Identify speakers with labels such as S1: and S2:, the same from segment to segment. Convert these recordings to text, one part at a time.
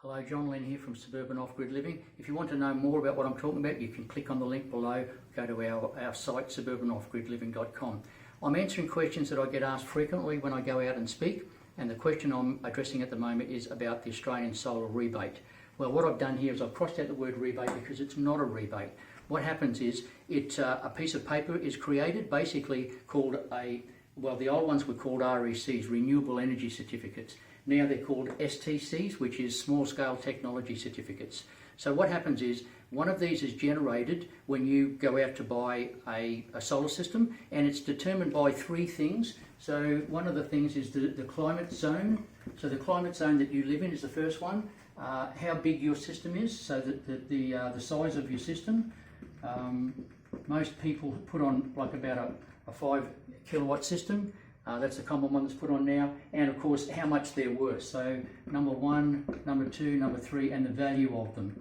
S1: Hello, John Lynn here from Suburban Off-Grid Living. If you want to know more about what I'm talking about, you can click on the link below, go to our site suburbanoffgridliving.com. I'm answering questions that I get asked frequently when I go out and speak, and the question I'm addressing at the moment is about the Australian solar rebate. Well, what I've done here is I've crossed out the word rebate because it's not a rebate. What happens is a piece of paper is created, basically called the old ones were called RECs, Renewable Energy Certificates. Now they're called STCs, which is Small Scale Technology Certificates. So what happens is one of these is generated when you go out to buy a solar system, and it's determined by three things. So one of the things is the climate zone. So the climate zone that you live in is the first one. How big your system is, so that the size of your system. Most people put on like about a 5 kilowatt system. That's a common one that's put on now, and of course how much they're worth. So number 1, number 2, number 3, and the value of them.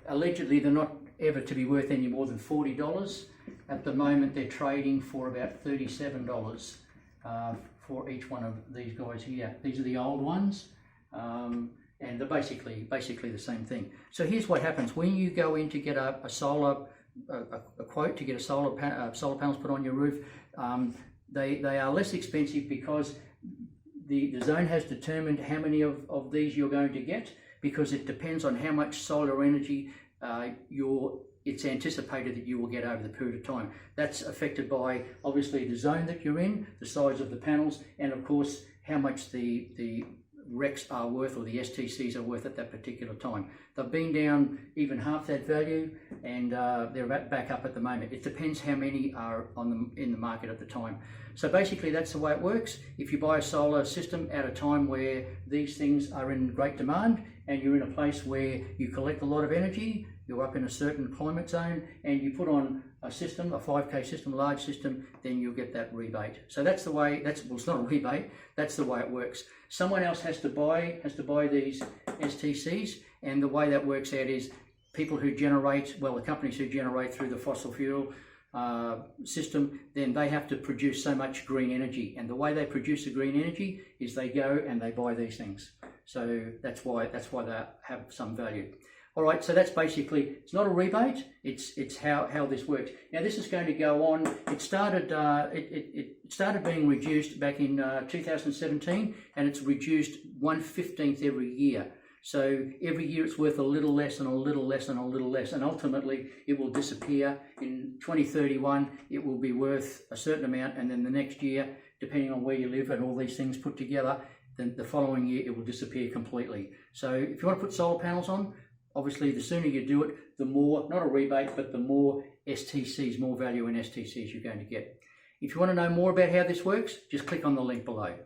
S1: Allegedly they're not ever to be worth any more than $40. At the moment they're trading for about $37 for each one of these guys here. These are the old ones, and they're basically the same thing. So here's what happens when you go in to get a quote to get solar panels put on your roof. They are less expensive because the zone has determined how many of these you're going to get, because it depends on how much solar energy it's anticipated that you will get over the period of time. That's affected by obviously the zone that you're in, the size of the panels, and of course how much the RECs are worth, or the STCs are worth at that particular time. They've been down even half that value, and they're back up at the moment. It depends how many are in the market at the time. So basically that's the way it works. If you buy a solar system at a time where these things are in great demand, and you're in a place where you collect a lot of energy, you're up in a certain climate zone, and you put on a system, a 5K system, a large system, then you'll get that rebate. So that's the way, well, it's not a rebate, that's the way it works. Someone else has to buy these STCs, and the way that works out is people who generate, well, the companies who generate through the fossil fuel system, then they have to produce so much green energy, and the way they produce the green energy is they go and they buy these things. So that's why they have some value. All right, so that's basically, it's not a rebate, it's how this works. Now this is going to go on. It started being reduced back in 2017, and it's reduced 1/15 every year. So every year it's worth a little less and a little less and a little less, and ultimately it will disappear. In 2031 it will be worth a certain amount, and then the next year, depending on where you live and all these things put together, then the following year it will disappear completely. So if you want to put solar panels on, obviously the sooner you do it, the more, not a rebate, but the more STCs, more value in STCs you're going to get. If you want to know more about how this works, just click on the link below.